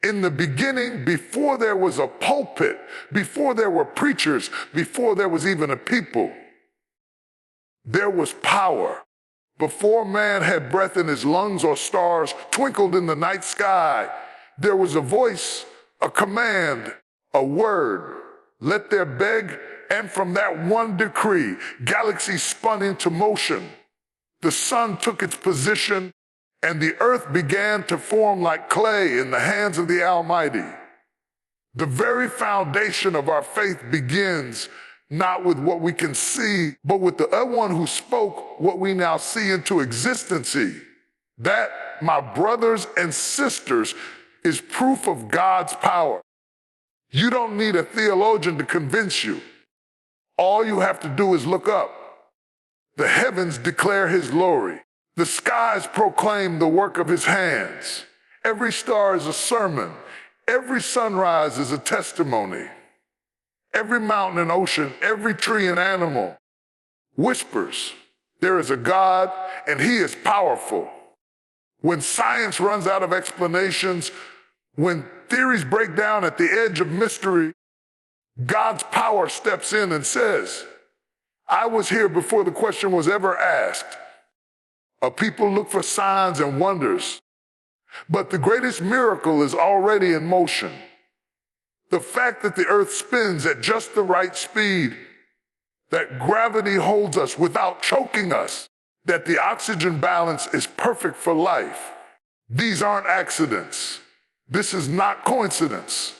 In the beginning, before there was a pulpit, before there were preachers, before there was even a people, there was power. Before man had breath in his lungs or stars twinkled in the night sky, there was a voice, a command, a word. Let there beg, and from that one decree, galaxies spun into motion. The sun took its position, and the earth began to form like clay in the hands of the Almighty. The very foundation of our faith begins not with what we can see, but with the one who spoke what we now see into existency. That, my brothers and sisters, is proof of God's power. You don't need a theologian to convince you. All you have to do is look up. The heavens declare his glory. The skies proclaim the work of his hands. Every star is a sermon. Every sunrise is a testimony. Every mountain and ocean, every tree and animal whispers, there is a God and he is powerful. When science runs out of explanations, when theories break down at the edge of mystery, God's power steps in and says, I was here before the question was ever asked. A people look for signs and wonders, but the greatest miracle is already in motion. The fact that the earth spins at just the right speed, that gravity holds us without choking us, that the oxygen balance is perfect for life. These aren't accidents. This is not coincidence.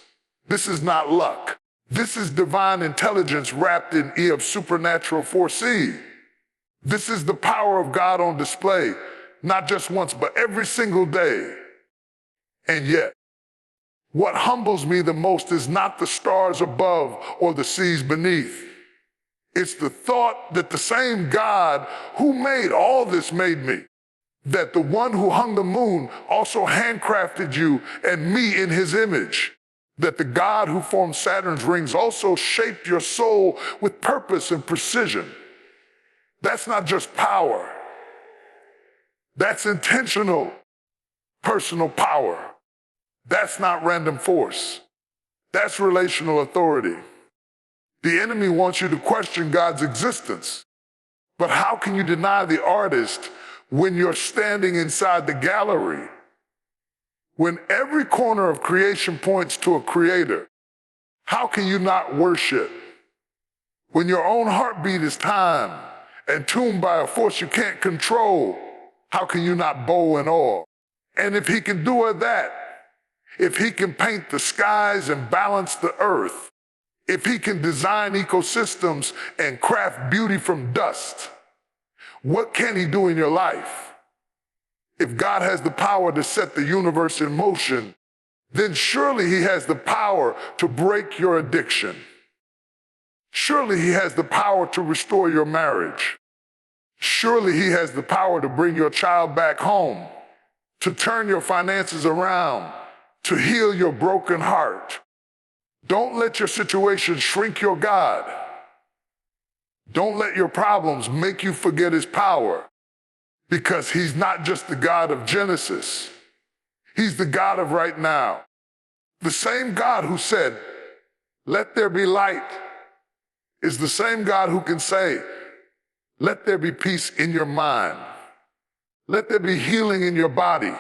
This is not luck. This is divine intelligence wrapped in of supernatural foresee. This is the power of God on display, not just once, but every single day. And yet, what humbles me the most is not the stars above or the seas beneath. It's the thought that the same God who made all this made me. That the one who hung the moon also handcrafted you and me in his image. That the God who formed Saturn's rings also shaped your soul with purpose and precision. That's not just power. That's intentional, personal power. That's not random force. That's relational authority. The enemy wants you to question God's existence. But how can you deny the artist when you're standing inside the gallery? When every corner of creation points to a creator, how can you not worship? When your own heartbeat is timed and tuned by a force you can't control, how can you not bow in awe? And if he can do that, if he can paint the skies and balance the earth, if he can design ecosystems and craft beauty from dust, what can he do in your life? If God has the power to set the universe in motion, then surely he has the power to break your addiction. Surely he has the power to restore your marriage. Surely he has the power to bring your child back home, to turn your finances around, to heal your broken heart. Don't let your situation shrink your God. Don't let your problems make you forget his power, because he's not just the God of Genesis. He's the God of right now. The same God who said, let there be light, is the same God who can say, let there be peace in your mind. Let there be healing in your body.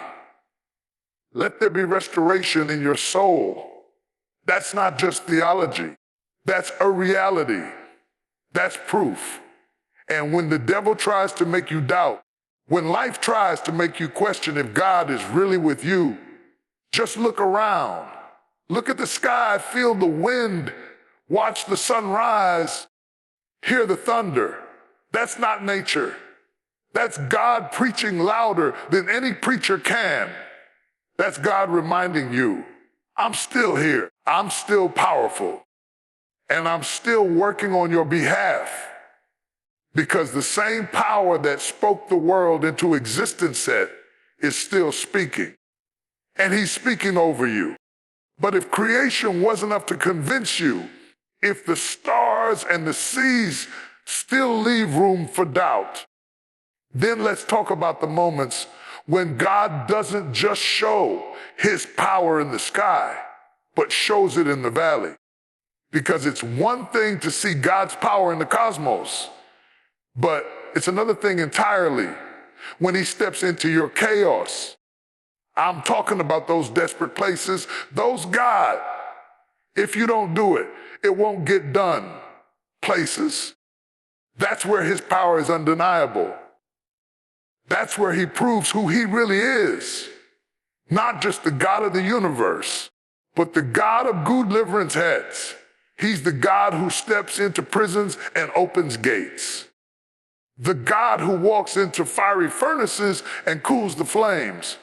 Let there be restoration in your soul. That's not just theology. That's a reality. That's proof. And when the devil tries to make you doubt, when life tries to make you question if God is really with you, just look around. Look at the sky, feel the wind, watch the sun rise, hear the thunder. That's not nature. That's God preaching louder than any preacher can. That's God reminding you, I'm still here. I'm still powerful. And I'm still working on your behalf. Because the same power that spoke the world into existence is still speaking. And he's speaking over you. But if creation wasn't enough to convince you, if the stars and the seas still leave room for doubt, then let's talk about the moments When God doesn't just show his power in the sky, but shows it in the valley. Because it's one thing to see God's power in the cosmos, but it's another thing entirely when he steps into your chaos. I'm talking about those desperate places, those God, if you don't do it, it won't get done places. That's where his power is undeniable. That's where he proves who he really is. Not just the God of the universe, but the God of good deliverance heads. He's the God who steps into prisons and opens gates. The God who walks into fiery furnaces and cools the flames.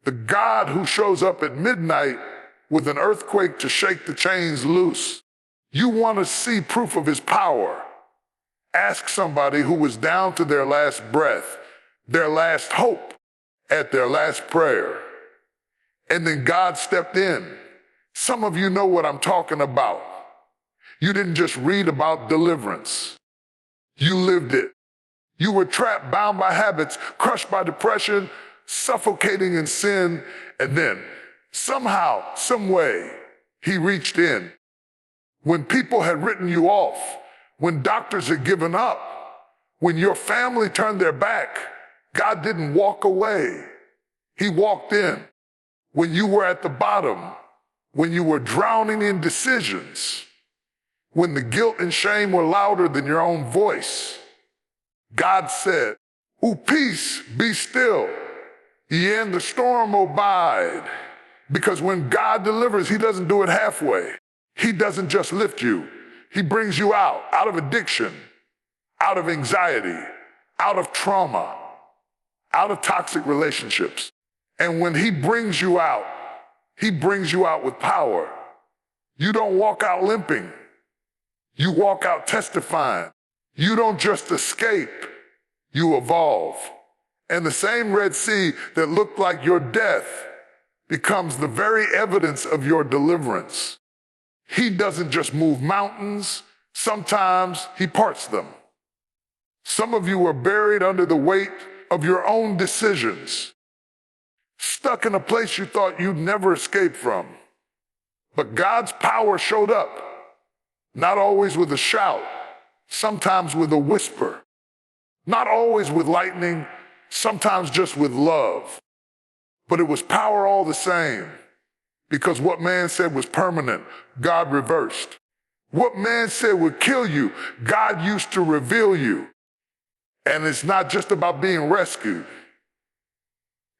The God who shows up at midnight with an earthquake to shake the chains loose. You want to see proof of his power? Ask somebody who was down to their last breath, their last hope, at their last prayer. And then God stepped in. Some of you know what I'm talking about. You didn't just read about deliverance. You lived it. You were trapped, bound by habits, crushed by depression, suffocating in sin, and then somehow, some way, he reached in. When people had written you off, when doctors had given up, when your family turned their back, God didn't walk away. He walked in. When you were at the bottom, when you were drowning in decisions, when the guilt and shame were louder than your own voice, God said, "Ooh, peace, be still. Ye in the storm abide." Because when God delivers, he doesn't do it halfway. He doesn't just lift you. He brings you out of addiction, out of anxiety, out of trauma, out of toxic relationships. And when he brings you out with power. You don't walk out limping. You walk out testifying. You don't just escape, you evolve. And the same Red Sea that looked like your death becomes the very evidence of your deliverance. He doesn't just move mountains, sometimes he parts them. Some of you are buried under the weight of your own decisions, stuck in a place you thought you'd never escape from. But God's power showed up, not always with a shout, sometimes with a whisper, not always with lightning, sometimes just with love. But it was power all the same, because what man said was permanent, God reversed. What man said would kill you, God used to reveal you. And it's not just about being rescued.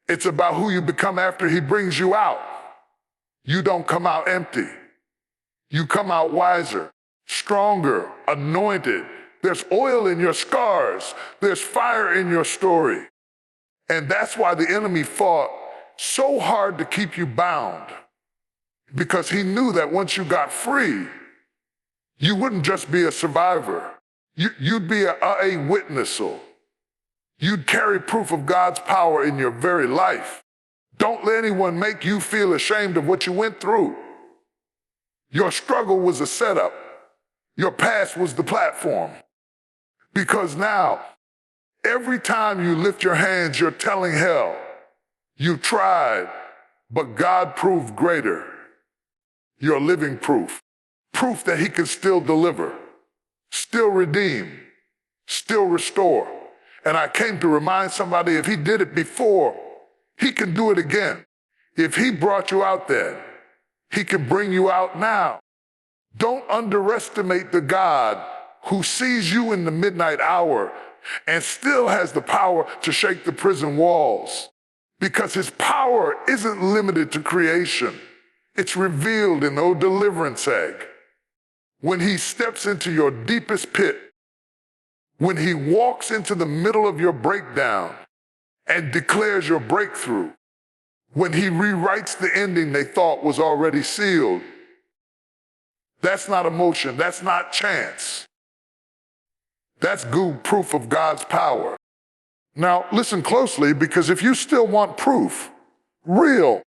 It's about who you become after he brings you out. You don't come out empty. You come out wiser, stronger, anointed. There's oil in your scars. There's fire in your story. And that's why the enemy fought so hard to keep you bound. Because he knew that once you got free, you wouldn't just be a survivor. You'd be a witnesser. You'd carry proof of God's power in your very life. Don't let anyone make you feel ashamed of what you went through. Your struggle was a setup. Your past was the platform. Because now, every time you lift your hands, you're telling hell, you tried, but God proved greater. You're living proof. Proof that he can still deliver, still redeem, still restore. And I came to remind somebody, if he did it before, he can do it again. If he brought you out then, he can bring you out now. Don't underestimate the God who sees you in the midnight hour and still has the power to shake the prison walls. Because his power isn't limited to creation. It's revealed in the deliverance egg. When he steps into your deepest pit, when he walks into the middle of your breakdown and declares your breakthrough, when he rewrites the ending they thought was already sealed, that's not emotion, that's not chance. That's good proof of God's power. Now, listen closely, because if you still want proof, real,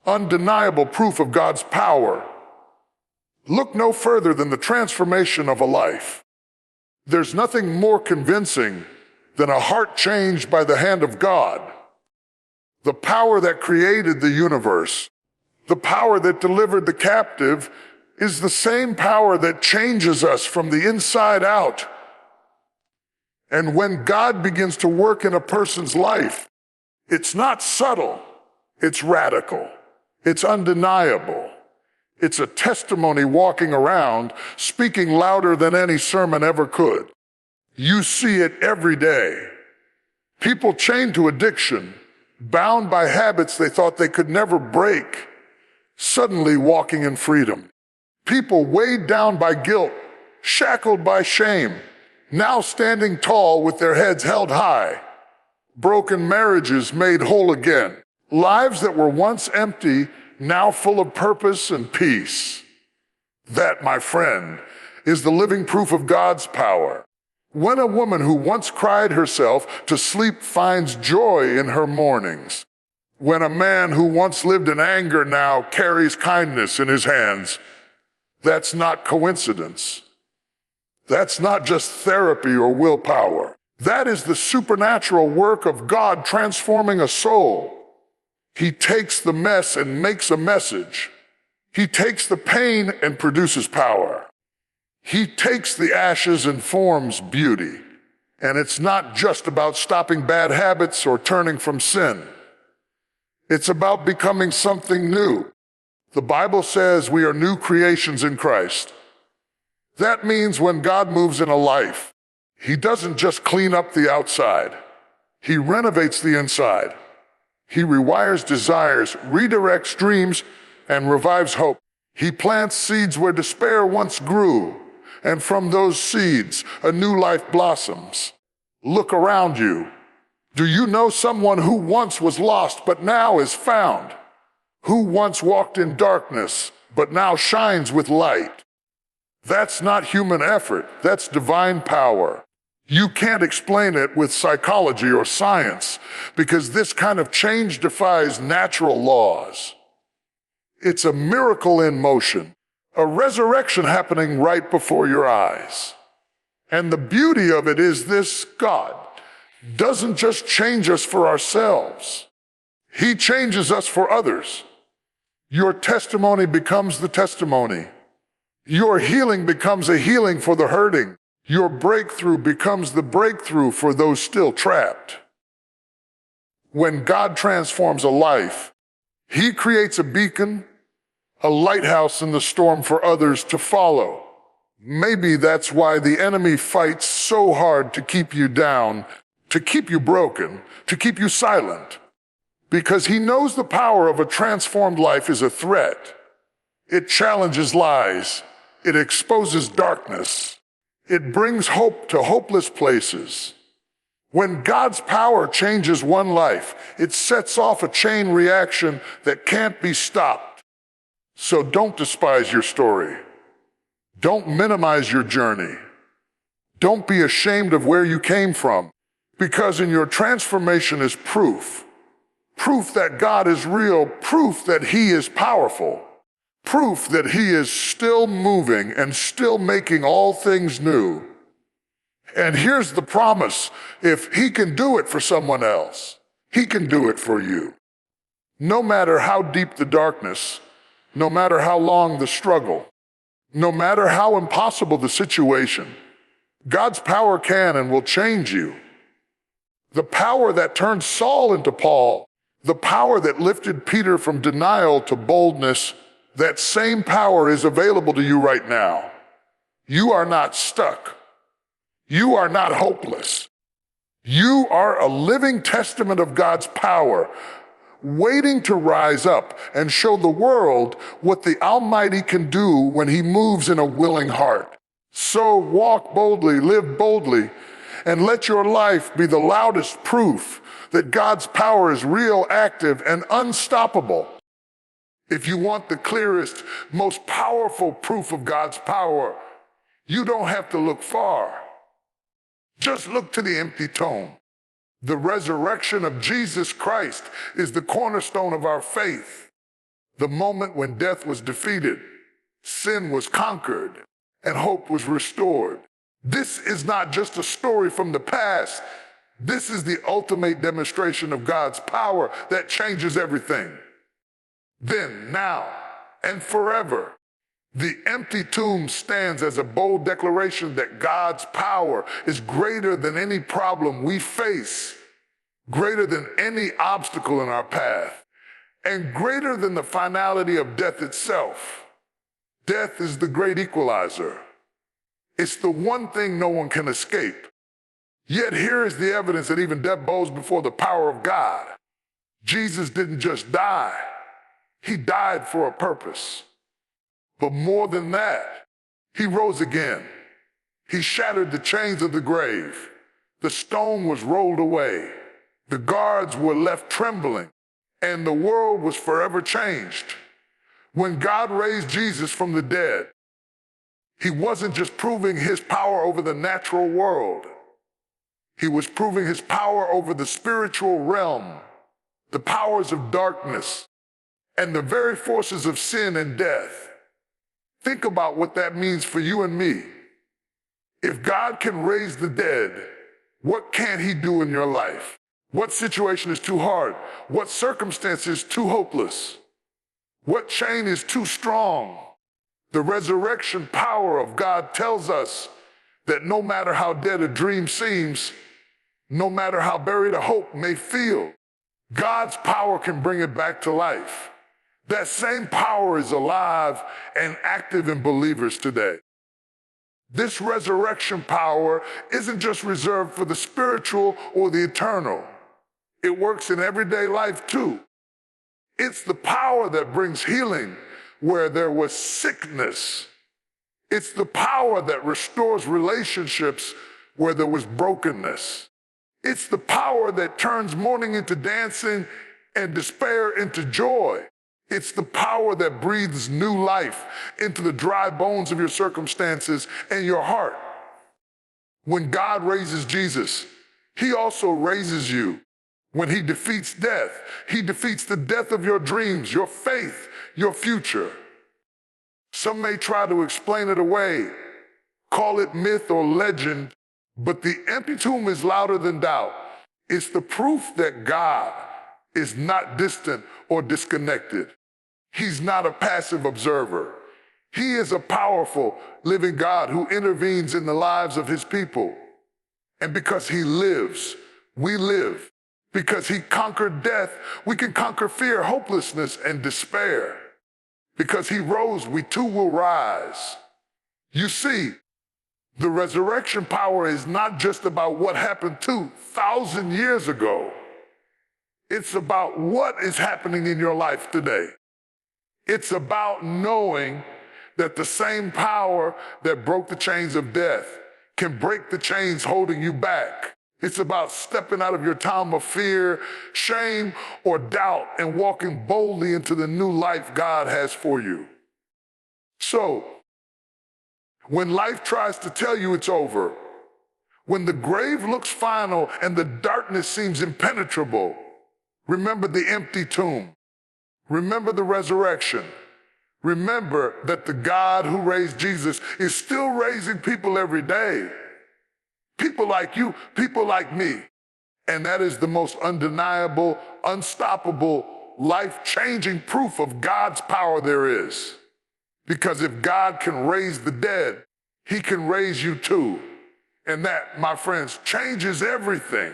undeniable proof of God's power, look no further than the transformation of a life. There's nothing more convincing than a heart changed by the hand of God. The power that created the universe, the power that delivered the captive, is the same power that changes us from the inside out. And when God begins to work in a person's life, it's not subtle, it's radical, it's undeniable. It's a testimony walking around, speaking louder than any sermon ever could. You see it every day. People chained to addiction, bound by habits they thought they could never break, suddenly walking in freedom. People weighed down by guilt, shackled by shame, now standing tall with their heads held high. Broken marriages made whole again. Lives that were once empty, now full of purpose and peace. That, my friend, is the living proof of God's power. When a woman who once cried herself to sleep finds joy in her mornings. When a man who once lived in anger now carries kindness in his hands. That's not coincidence. That's not just therapy or willpower. That is the supernatural work of God transforming a soul. He takes the mess and makes a message. He takes the pain and produces power. He takes the ashes and forms beauty. And it's not just about stopping bad habits or turning from sin. It's about becoming something new. The Bible says we are new creations in Christ. That means when God moves in a life, He doesn't just clean up the outside. He renovates the inside. He rewires desires, redirects dreams, and revives hope. He plants seeds where despair once grew, and from those seeds, a new life blossoms. Look around you. Do you know someone who once was lost but now is found? Who once walked in darkness but now shines with light? That's not human effort, that's divine power. You can't explain it with psychology or science because this kind of change defies natural laws. It's a miracle in motion, a resurrection happening right before your eyes. And the beauty of it is this: God doesn't just change us for ourselves. He changes us for others. Your testimony becomes the testimony. Your healing becomes a healing for the hurting. Your breakthrough becomes the breakthrough for those still trapped. When God transforms a life, He creates a beacon, a lighthouse in the storm for others to follow. Maybe that's why the enemy fights so hard to keep you down, to keep you broken, to keep you silent. Because he knows the power of a transformed life is a threat. It challenges lies. It exposes darkness. It brings hope to hopeless places. When God's power changes one life, it sets off a chain reaction that can't be stopped. So don't despise your story. Don't minimize your journey. Don't be ashamed of where you came from, because in your transformation is proof. Proof that God is real, proof that He is powerful, proof that He is still moving and still making all things new. And here's the promise: if He can do it for someone else, He can do it for you. No matter how deep the darkness, no matter how long the struggle, no matter how impossible the situation, God's power can and will change you. The power that turned Saul into Paul, the power that lifted Peter from denial to boldness, that same power is available to you right now. You are not stuck. You are not hopeless. You are a living testament of God's power, waiting to rise up and show the world what the Almighty can do when He moves in a willing heart. So walk boldly, live boldly, and let your life be the loudest proof that God's power is real, active, and unstoppable. If you want the clearest, most powerful proof of God's power, you don't have to look far. Just look to the empty tomb. The resurrection of Jesus Christ is the cornerstone of our faith. The moment when death was defeated, sin was conquered, and hope was restored. This is not just a story from the past. This is the ultimate demonstration of God's power that changes everything. Then, now, and forever, the empty tomb stands as a bold declaration that God's power is greater than any problem we face, greater than any obstacle in our path, and greater than the finality of death itself. Death is the great equalizer. It's the one thing no one can escape. Yet here is the evidence that even death bows before the power of God. Jesus didn't just die. He died for a purpose. But more than that, he rose again. He shattered the chains of the grave. The stone was rolled away. The guards were left trembling, and the world was forever changed. When God raised Jesus from the dead, he wasn't just proving his power over the natural world. He was proving his power over the spiritual realm, the powers of darkness, and the very forces of sin and death. Think about what that means for you and me. If God can raise the dead, what can't he do in your life? What situation is too hard? What circumstance is too hopeless? What chain is too strong? The resurrection power of God tells us that no matter how dead a dream seems, no matter how buried a hope may feel, God's power can bring it back to life. That same power is alive and active in believers today. This resurrection power isn't just reserved for the spiritual or the eternal. It works in everyday life too. It's the power that brings healing where there was sickness. It's the power that restores relationships where there was brokenness. It's the power that turns mourning into dancing and despair into joy. It's the power that breathes new life into the dry bones of your circumstances and your heart. When God raises Jesus, he also raises you. When he defeats death, he defeats the death of your dreams, your faith, your future. Some may try to explain it away, call it myth or legend, but the empty tomb is louder than doubt. It's the proof that God is not distant or disconnected. He's not a passive observer. He is a powerful, living God who intervenes in the lives of his people. And because he lives, we live. Because he conquered death, we can conquer fear, hopelessness, and despair. Because he rose, we too will rise. You see, the resurrection power is not just about what happened 2,000 years ago. It's about what is happening in your life today. It's about knowing that the same power that broke the chains of death can break the chains holding you back. It's about stepping out of your time of fear, shame, or doubt and walking boldly into the new life God has for you. So, when life tries to tell you it's over, when the grave looks final and the darkness seems impenetrable, remember the empty tomb. Remember the resurrection. Remember that the God who raised Jesus is still raising people every day. People like you, people like me. And that is the most undeniable, unstoppable, life-changing proof of God's power there is. Because if God can raise the dead, he can raise you too. And that, my friends, changes everything.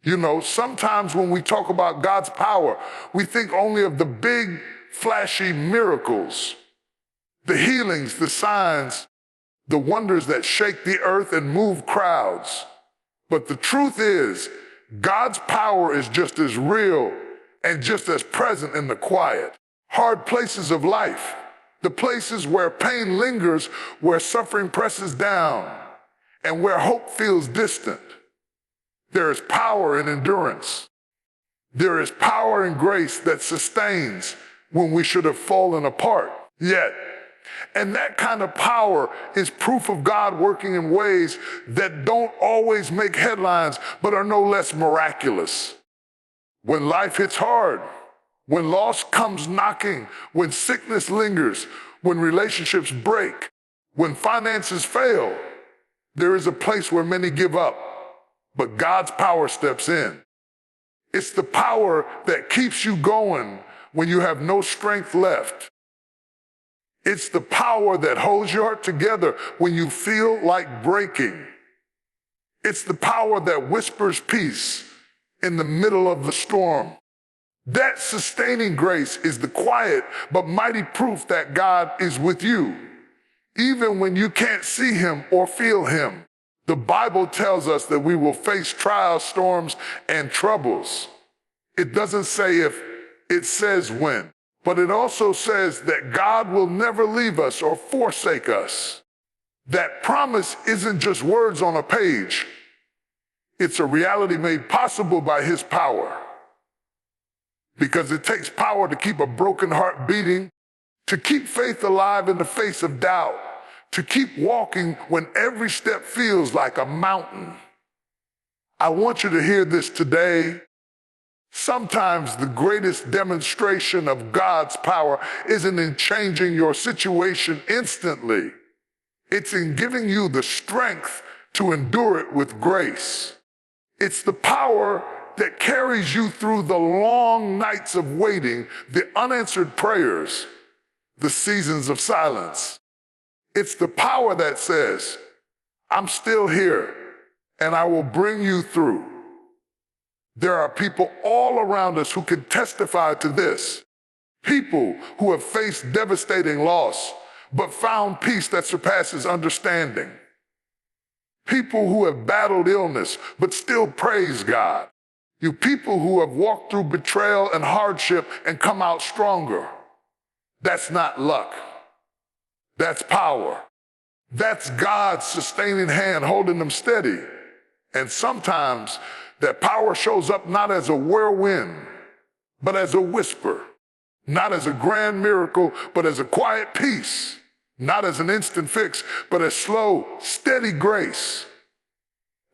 You know, sometimes when we talk about God's power, we think only of the big, flashy miracles, the healings, the signs, the wonders that shake the earth and move crowds. But the truth is, God's power is just as real and just as present in the quiet, hard places of life, the places where pain lingers, where suffering presses down, and where hope feels distant. There is power in endurance. There is power in grace that sustains when we should have fallen apart. And that kind of power is proof of God working in ways that don't always make headlines, but are no less miraculous. When life hits hard, when loss comes knocking, when sickness lingers, when relationships break, when finances fail, there is a place where many give up. but God's power steps in. It's the power that keeps you going when you have no strength left. It's the power that holds your heart together when you feel like breaking. It's the power that whispers peace in the middle of the storm. That sustaining grace is the quiet but mighty proof that God is with you, even when you can't see him or feel him. The Bible tells us that we will face trials, storms, and troubles. It doesn't say if, it says when. But it also says that God will never leave us or forsake us. That promise isn't just words on a page. It's a reality made possible by his power. Because it takes power to keep a broken heart beating, to keep faith alive in the face of doubt, to keep walking when every step feels like a mountain. I want you to hear this today. Sometimes the greatest demonstration of God's power isn't in changing your situation instantly. It's in giving you the strength to endure it with grace. It's the power that carries you through the long nights of waiting, the unanswered prayers, the seasons of silence. It's the power that says, I'm still here and I will bring you through. There are people all around us who can testify to this. People who have faced devastating loss, but found peace that surpasses understanding. People who have battled illness, but still praise God. You people who have walked through betrayal and hardship and come out stronger. That's not luck. That's power. That's God's sustaining hand holding them steady. And sometimes that power shows up not as a whirlwind, but as a whisper. Not as a grand miracle, but as a quiet peace. Not as an instant fix, but as slow, steady grace.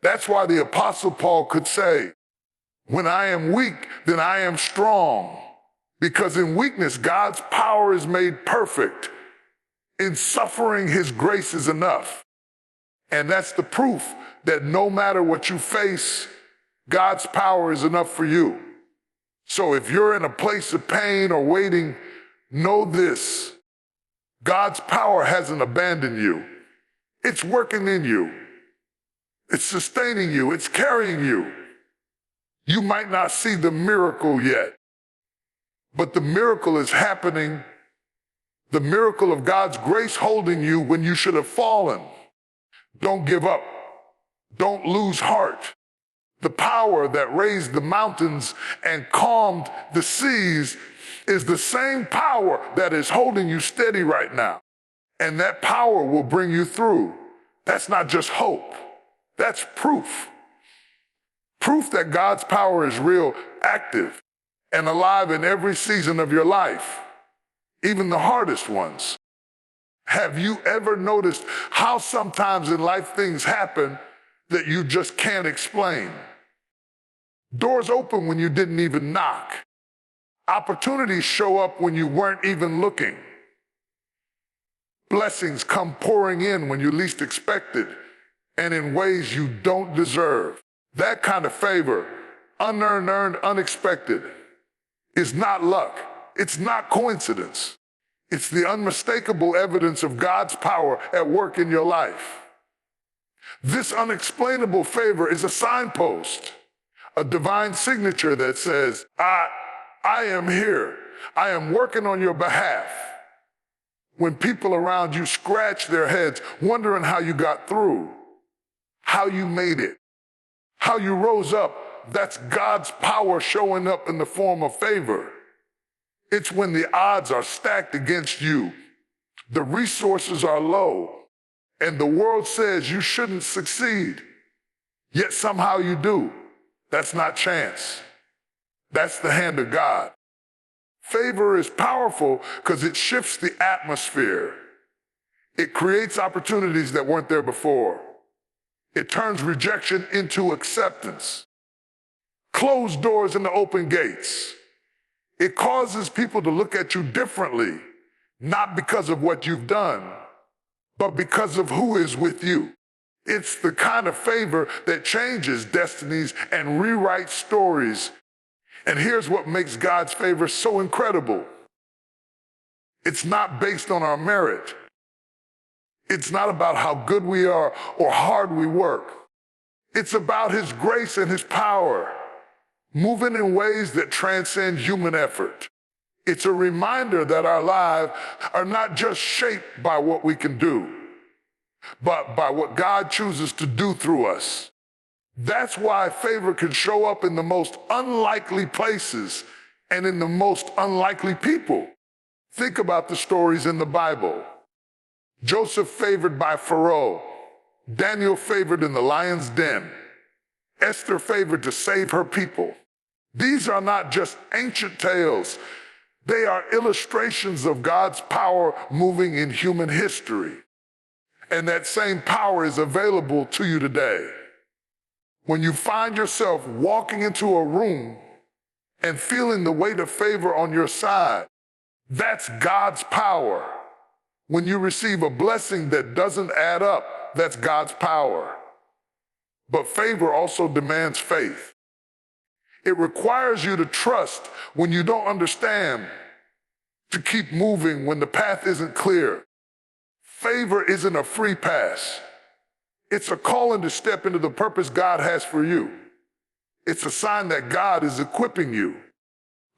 That's why the Apostle Paul could say, when I am weak, then I am strong. Because in weakness, God's power is made perfect. In suffering, his grace is enough. And that's the proof that no matter what you face, God's power is enough for you. So if you're in a place of pain or waiting, know this. God's power hasn't abandoned you. It's working in you. It's sustaining you. It's carrying you. You might not see the miracle yet, but the miracle is happening. The miracle of God's grace holding you when you should have fallen. Don't give up. Don't lose heart. The power that raised the mountains and calmed the seas is the same power that is holding you steady right now. And that power will bring you through. That's not just hope. That's proof. Proof that God's power is real, active, and alive in every season of your life, even the hardest ones. Have you ever noticed how sometimes in life things happen that you just can't explain? Doors open when you didn't even knock. Opportunities show up when you weren't even looking. Blessings come pouring in when you least expected and in ways you don't deserve. That kind of favor, unearned, earned, unexpected, is not luck. It's not coincidence. It's the unmistakable evidence of God's power at work in your life. This unexplainable favor is a signpost, a divine signature that says, I am here. I am working on your behalf. When people around you scratch their heads, wondering how you got through, how you made it, how you rose up, that's God's power showing up in the form of favor. It's when the odds are stacked against you, the resources are low, and the world says you shouldn't succeed, yet somehow you do. That's not chance. That's the hand of God. Favor is powerful because it shifts the atmosphere. It creates opportunities that weren't there before. It turns rejection into acceptance. Closed doors into open gates. It causes people to look at you differently, not because of what you've done, but because of who is with you. It's the kind of favor that changes destinies and rewrites stories. And here's what makes God's favor so incredible. It's not based on our merit. It's not about how good we are or hard we work. It's about His grace and His power, moving in ways that transcend human effort. It's a reminder that our lives are not just shaped by what we can do, but by what God chooses to do through us. That's why favor can show up in the most unlikely places and in the most unlikely people. Think about the stories in the Bible. Joseph favored by Pharaoh, Daniel favored in the lion's den, Esther favored to save her people. These are not just ancient tales. They are illustrations of God's power moving in human history. And that same power is available to you today. When you find yourself walking into a room and feeling the weight of favor on your side, that's God's power. When you receive a blessing that doesn't add up, that's God's power. But favor also demands faith. It requires you to trust when you don't understand, to keep moving when the path isn't clear. Favor isn't a free pass. It's a calling to step into the purpose God has for you. It's a sign that God is equipping you,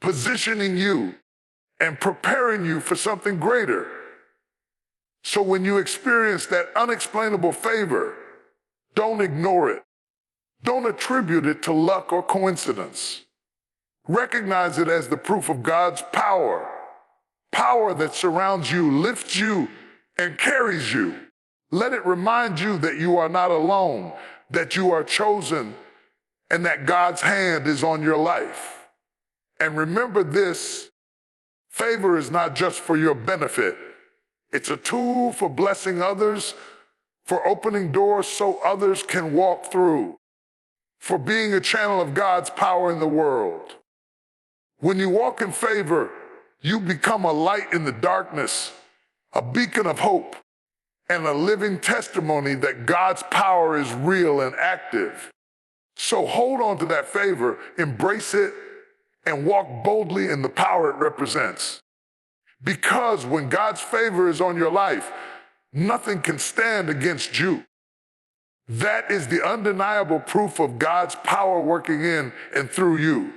positioning you, and preparing you for something greater. So when you experience that unexplainable favor, don't ignore it. Don't attribute it to luck or coincidence. Recognize it as the proof of God's power, power that surrounds you, lifts you, and carries you. Let it remind you that you are not alone, that you are chosen, and that God's hand is on your life. And remember this, favor is not just for your benefit. It's a tool for blessing others, for opening doors so others can walk through, for being a channel of God's power in the world. When you walk in favor, you become a light in the darkness, a beacon of hope, and a living testimony that God's power is real and active. So hold on to that favor, embrace it, and walk boldly in the power it represents. Because when God's favor is on your life, nothing can stand against you. That is the undeniable proof of God's power working in and through you.